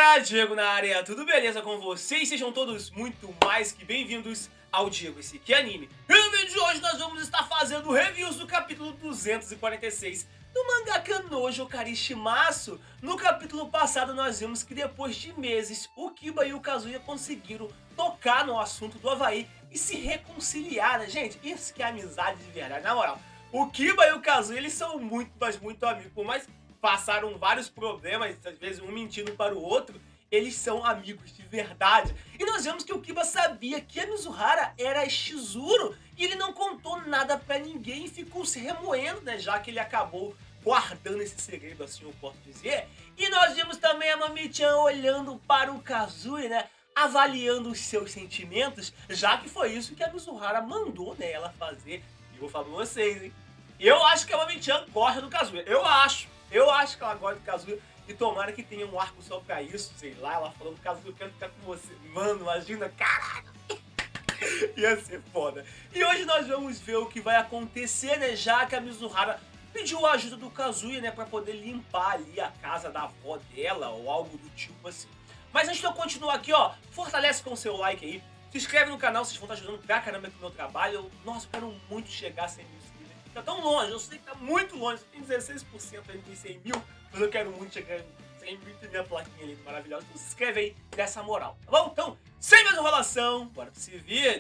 Galera, Diego na área, tudo beleza com vocês? Sejam todos muito mais que bem-vindos ao Diego Esse Aqui Anime. E no vídeo de hoje nós vamos estar fazendo reviews do capítulo 246 do mangaka Nojo Karishimasu. No capítulo passado nós vimos que depois de meses o Kiba e o Kazuya conseguiram tocar no assunto do Havaí e se reconciliar, né, gente? Isso que é amizade de verdade, na moral. O Kiba e o Kazuya, eles são muito, mas muito amigos, por mais passaram vários problemas, às vezes um mentindo para o outro, eles são amigos de verdade. E nós vemos que o Kiba sabia que a Mizuhara era a Shizuru e ele não contou nada pra ninguém e ficou se remoendo, né, já que ele acabou guardando esse segredo, assim eu posso dizer. E nós vemos também a Mami-chan olhando para o Kazuya, né, avaliando os seus sentimentos, já que foi isso que a Mizuhara mandou, né, ela fazer. E eu vou falar pra vocês, hein, eu acho que a Mami-chan gosta do Kazuya, eu acho que ela gosta do Kazuya e tomara que tenha um arco só pra isso, sei lá, ela falando, Kazuya, eu quero ficar com você. Mano, imagina, caralho, ia ser foda. E hoje nós vamos ver o que vai acontecer, né, já que a Mizuhara pediu a ajuda do Kazuya, né, pra poder limpar ali a casa da avó dela ou algo do tipo assim. Mas antes de eu continuar aqui, ó, fortalece com o seu like aí, se inscreve no canal, vocês vão estar ajudando pra caramba aqui no meu trabalho. Nossa, eu quero muito chegar a 100 mil. Tá tão longe, eu sei que tá muito longe, tem 16% aí, tem 100 mil, mas eu quero muito chegar em 100 mil e ter minha plaquinha ali maravilhosa. Então se inscreve aí dessa moral, tá bom? Então, sem mais enrolação, bora pra esse vídeo!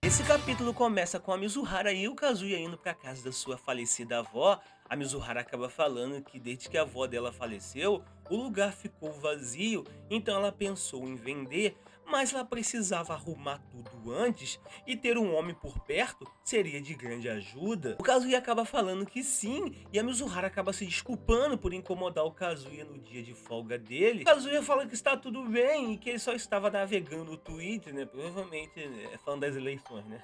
Esse capítulo começa com a Mizuhara e o Kazuya indo pra casa da sua falecida avó. A Mizuhara acaba falando que desde que a avó dela faleceu, o lugar ficou vazio, então ela pensou em vender, mas ela precisava arrumar tudo antes e ter um homem por perto seria de grande ajuda. O Kazuya acaba falando que sim, e a Mizuhara acaba se desculpando por incomodar o Kazuya no dia de folga dele. O Kazuya fala que está tudo bem e que ele só estava navegando o Twitter, né, provavelmente falando das eleições, né.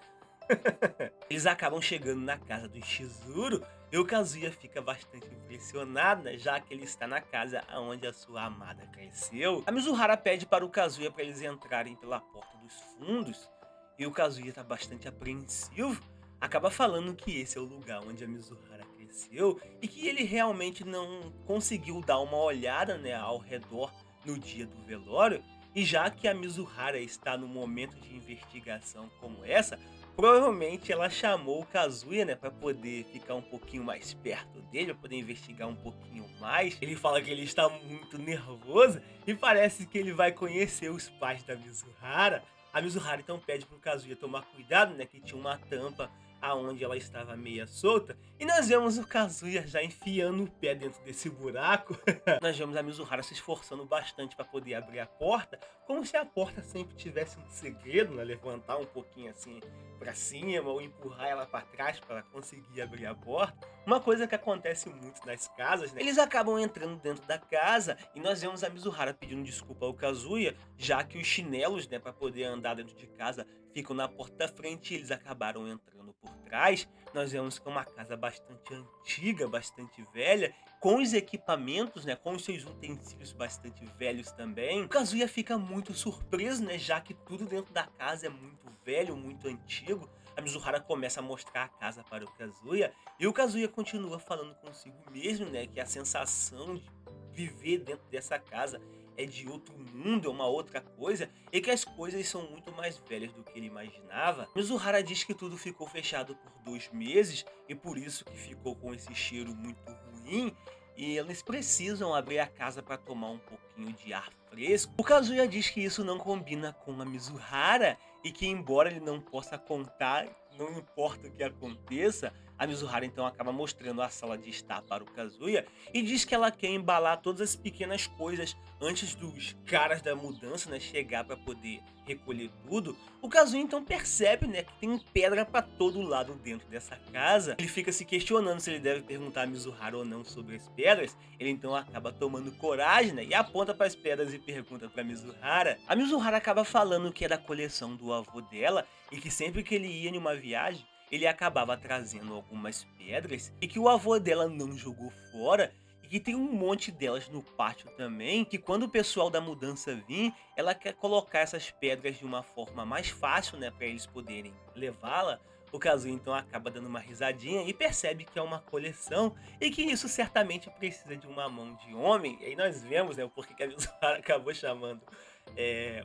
Eles acabam chegando na casa do Shizuru e o Kazuya fica bastante impressionado, né, já que ele está na casa onde a sua amada cresceu. A Mizuhara pede para o Kazuya para eles entrarem pela porta dos fundos e o Kazuya está bastante apreensivo. Acaba falando que esse é o lugar onde a Mizuhara cresceu e que ele realmente não conseguiu dar uma olhada, né, ao redor no dia do velório. E já que a Mizuhara está no momento de investigação como essa, provavelmente ela chamou o Kazuya, né, pra poder ficar um pouquinho mais perto dele, pra poder investigar um pouquinho mais. Ele fala que ele está muito nervoso e parece que ele vai conhecer os pais da Mizuhara. A Mizuhara então pede pro Kazuya tomar cuidado, né, que tinha uma tampa aonde ela estava meia solta. E nós vemos o Kazuya já enfiando o pé dentro desse buraco. Nós vemos a Mizuhara se esforçando bastante para poder abrir a porta, como se a porta sempre tivesse um segredo, né? Levantar um pouquinho assim para cima ou empurrar ela para trás para conseguir abrir a porta. Uma coisa que acontece muito nas casas, né? Eles acabam entrando dentro da casa e nós vemos a Mizuhara pedindo desculpa ao Kazuya, já que os chinelos, né, para poder andar dentro de casa ficam na porta da frente e eles acabaram entrando por trás. Nós vemos que é uma casa bastante antiga, bastante velha, com os equipamentos, né, com os seus utensílios bastante velhos também. O Kazuya fica muito surpreso, né, já que tudo dentro da casa é muito velho, muito antigo. A Mizuhara começa a mostrar a casa para o Kazuya e o Kazuya continua falando consigo mesmo, né, que a sensação de viver dentro dessa casa é de outro mundo, é uma outra coisa, e que as coisas são muito mais velhas do que ele imaginava. Mizuhara diz que tudo ficou fechado por 2 meses e por isso que ficou com esse cheiro muito ruim e eles precisam abrir a casa para tomar um pouquinho de ar fresco. O Kazuya diz que isso não combina com a Mizuhara e que embora ele não possa contar, não importa o que aconteça, a Mizuhara então acaba mostrando a sala de estar para o Kazuya e diz que ela quer embalar todas as pequenas coisas antes dos caras da mudança, né, chegar para poder recolher tudo. O Kazuya então percebe, né, que tem pedra para todo lado dentro dessa casa. Ele fica se questionando se ele deve perguntar a Mizuhara ou não sobre as pedras. Ele então acaba tomando coragem, né, e aponta para as pedras e pergunta para Mizuhara. A Mizuhara acaba falando que é da coleção do avô dela e que sempre que ele ia em uma viagem ele acabava trazendo algumas pedras e que o avô dela não jogou fora e que tem um monte delas no pátio também, que quando o pessoal da mudança vir, ela quer colocar essas pedras de uma forma mais fácil, né, para eles poderem levá-la O Kazuya então acaba dando uma risadinha e percebe que é uma coleção e que isso certamente precisa de uma mão de homem. E aí nós vemos, né, o porquê que a Mizuhara acabou chamando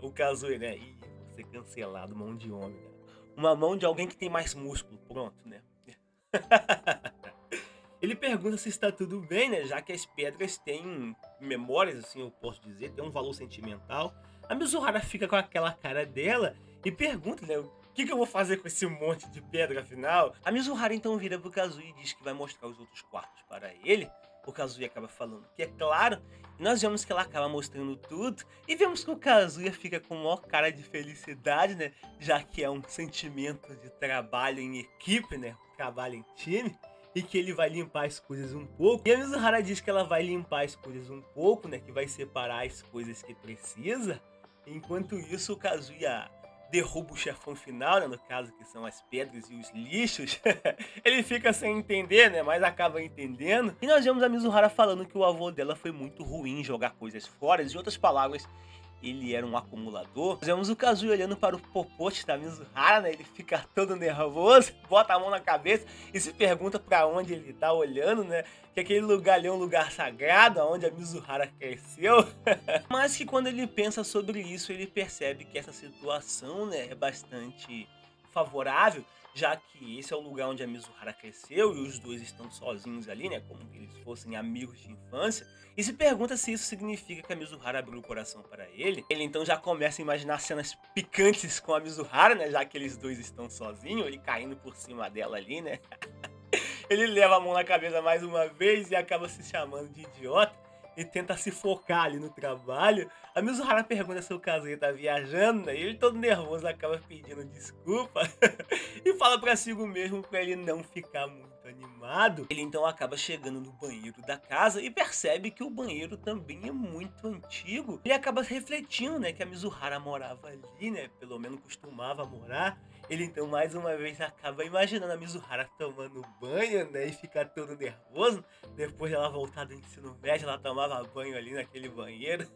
o Kazuya, né? Ih, vou ser cancelado, mão de homem, né? Uma mão de alguém que tem mais músculo, pronto, né? Ele pergunta se está tudo bem, né? Já que as pedras têm memórias, assim, eu posso dizer, tem um valor sentimental. A Mizuhara fica com aquela cara dela e pergunta, né? O que eu vou fazer com esse monte de pedra, afinal? A Mizuhara então vira pro Kazuya e diz que vai mostrar os outros quartos para ele. O Kazuya acaba falando que é claro. E nós vemos que ela acaba mostrando tudo. E vemos que o Kazuya fica com maior cara de felicidade, né? Já que é um sentimento de trabalho em equipe, né? Trabalho em time e que ele vai limpar as coisas um pouco. E a Mizuhara diz que ela vai limpar as coisas um pouco, né? Que vai separar as coisas que precisa. Enquanto isso, o Kazuya derruba o chefão final, né? No caso, que são as pedras e os lixos. Ele fica sem entender, né? Mas acaba entendendo. E nós vemos a Mizuhara falando que o avô dela foi muito ruim em jogar coisas fora. Em outras palavras, ele era um acumulador. Nós vemos o Kazuya olhando para o popote da Mizuhara, né? Ele fica todo nervoso, bota a mão na cabeça e se pergunta para onde ele tá olhando, né? Que aquele lugar ali é um lugar sagrado, onde a Mizuhara cresceu. Mas que quando ele pensa sobre isso, ele percebe que essa situação, né, é bastante favorável, já que esse é o lugar onde a Mizuhara cresceu e os dois estão sozinhos ali, né, como se eles fossem amigos de infância, e se pergunta se isso significa que a Mizuhara abriu o coração para ele. Ele então já começa a imaginar cenas picantes com a Mizuhara, né, já que eles dois estão sozinhos, ele caindo por cima dela ali, né. Ele leva a mão na cabeça mais uma vez e acaba se chamando de idiota e tenta se focar ali no trabalho. A Mizuhara pergunta se o Kazuya tá viajando, né? E ele todo nervoso acaba pedindo desculpa e fala pra si mesmo pra ele não ficar muito animado. Ele então acaba chegando no banheiro da casa e percebe que o banheiro também é muito antigo. Ele acaba refletindo, né, que a Mizuhara morava ali, né? Pelo menos costumava morar. Ele então mais uma vez acaba imaginando a Mizuhara tomando banho, né, e fica todo nervoso. Depois dela voltar do ensino médio, ela tomava banho ali naquele banheiro.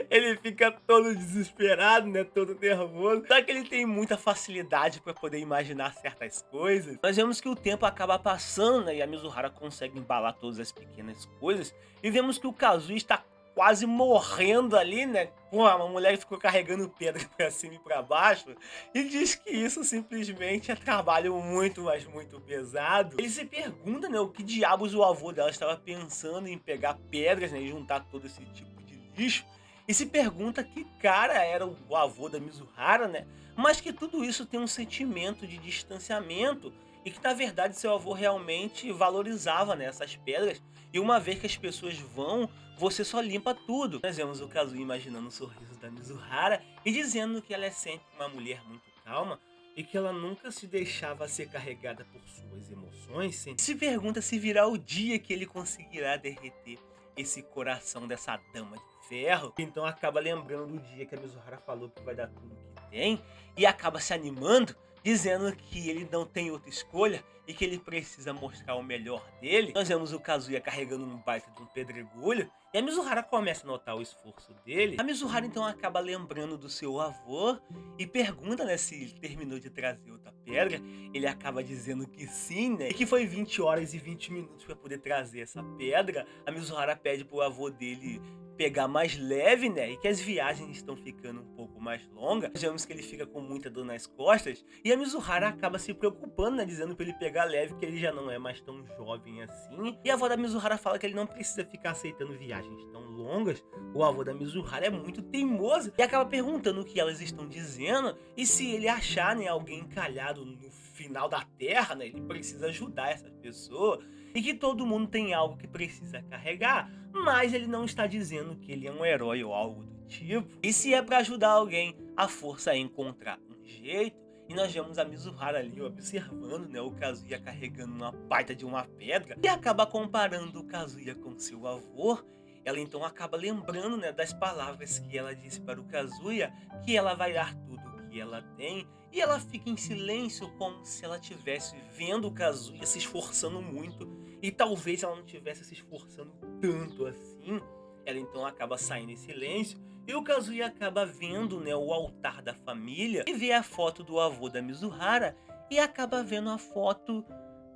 Ele fica todo desesperado, né, todo nervoso. Só que ele tem muita facilidade para poder imaginar certas coisas. Nós vemos que o tempo acaba passando, né, e a Mizuhara consegue embalar todas as pequenas coisas. E vemos que o Kazuya está quase morrendo ali, né? Pô, uma mulher ficou carregando pedra pra cima e pra baixo e diz que isso simplesmente é trabalho muito, mas muito pesado. Ele se pergunta, né, o que diabos o avô dela estava pensando em pegar pedras, né, e juntar todo esse tipo de lixo. E se pergunta que cara era o avô da Mizuhara, né? Mas que tudo isso tem um sentimento de distanciamento e que na verdade seu avô realmente valorizava, né, essas pedras. E uma vez que as pessoas vão, você só limpa tudo. Nós vemos o Kazuya imaginando o sorriso da Mizuhara e dizendo que ela é sempre uma mulher muito calma e que ela nunca se deixava ser carregada por suas emoções. Se pergunta se virá o dia que ele conseguirá derreter esse coração dessa dama de ferro. Então acaba lembrando do dia que a Mizuhara falou que vai dar tudo que tem e acaba se animando, dizendo que ele não tem outra escolha e que ele precisa mostrar o melhor dele. Nós vemos o Kazuya carregando um baita de um pedregulho e a Mizuhara começa a notar o esforço dele. A Mizuhara então acaba lembrando do seu avô e pergunta, né, se ele terminou de trazer outra pedra. Ele acaba dizendo que sim, né, e que foi 20 horas e 20 minutos para poder trazer essa pedra. A Mizuhara pede pro avô dele pegar mais leve, né, e que as viagens estão ficando um pouco mais longas. Vemos que ele fica com muita dor nas costas e a Mizuhara acaba se preocupando, né, dizendo para ele pegar leve, que ele já não é mais tão jovem assim. E a avó da Mizuhara fala que ele não precisa ficar aceitando viagens tão longas. O avô da Mizuhara é muito teimoso e acaba perguntando o que elas estão dizendo e se ele achar, né, alguém encalhado no final da terra, né, ele precisa ajudar essa pessoa. E que todo mundo tem algo que precisa carregar, mas ele não está dizendo que ele é um herói ou algo do tipo. E se é para ajudar alguém, a força é encontrar um jeito. E nós vemos a Mizuhara ali observando, né, o Kazuya carregando uma baita de uma pedra e acaba comparando o Kazuya com seu avô. Ela então acaba lembrando, né, das palavras que ela disse para o Kazuya, que ela vai dar tudo o que ela tem. E ela fica em silêncio como se ela estivesse vendo o Kazuya se esforçando muito. E talvez ela não estivesse se esforçando tanto assim. Ela então acaba saindo em silêncio. E o Kazuya acaba vendo, né, o altar da família e vê a foto do avô da Mizuhara. e acaba vendo a foto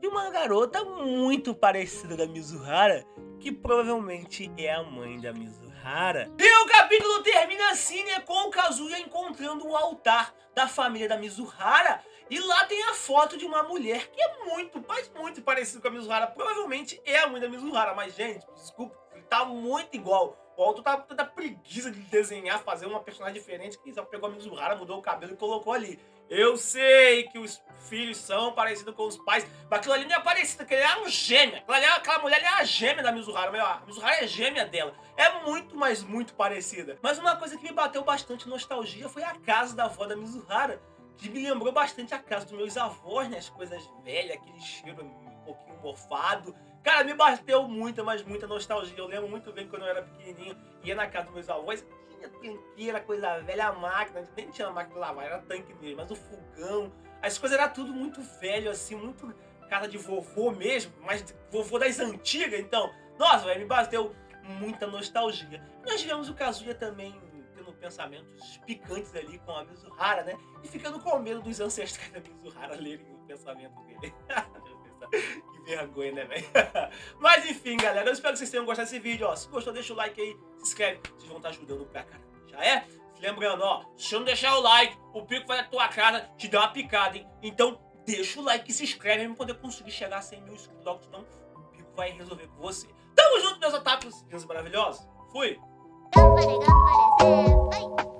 de uma garota muito parecida da Mizuhara, que provavelmente é a mãe da Mizuhara. E o capítulo termina assim, né, com o Kazuya encontrando o altar da família da Mizuhara, e lá tem a foto de uma mulher que é muito, mas muito parecida com a Mizuhara. Provavelmente é a mãe da Mizuhara, mas gente, desculpa, tá muito igual. O autor tá com tanta preguiça de desenhar, fazer uma personagem diferente, que só pegou a Mizuhara, mudou o cabelo e colocou ali. Eu sei que os filhos são parecidos com os pais, mas aquilo ali não é parecido, aquilo ali é uma gêmea. Aquela mulher ali é a gêmea da Mizuhara, a Mizuhara é gêmea dela. É muito, mas muito parecida. Mas uma coisa que me bateu bastante nostalgia foi a casa da avó da Mizuhara, que me lembrou bastante a casa dos meus avós, né? As coisas velhas, aquele cheiro um pouquinho mofado. Cara, me bateu muita, mas muita nostalgia. Eu lembro muito bem quando eu era pequenininho, ia na casa dos meus avós, tinha tranqueira, coisa velha, a máquina, a gente nem tinha máquina de lavar, era tanque mesmo, mas o fogão, as coisas eram tudo muito velho, assim, muito casa de vovô mesmo, mas vovô das antigas, então, nossa, velho, me bateu muita nostalgia. Nós tivemos o Kazuya também tendo pensamentos picantes ali com a Mizuhara, né? E ficando com medo dos ancestrais da Mizuhara lerem o pensamento dele. Que vergonha, né, velho? Mas enfim, galera, eu espero que vocês tenham gostado desse vídeo, ó. Se gostou, deixa o like aí, se inscreve, vocês vão estar ajudando pra caramba, já é? Lembrando, ó, se você não deixar o like, o Pico vai na tua casa te dar uma picada, hein? Então, deixa o like e se inscreve pra poder conseguir chegar a 100 mil inscritos logo, senão o Pico vai resolver com você. Tamo junto, meus otakus, lindos maravilhosos. Fui! 頑張れ頑張れ先輩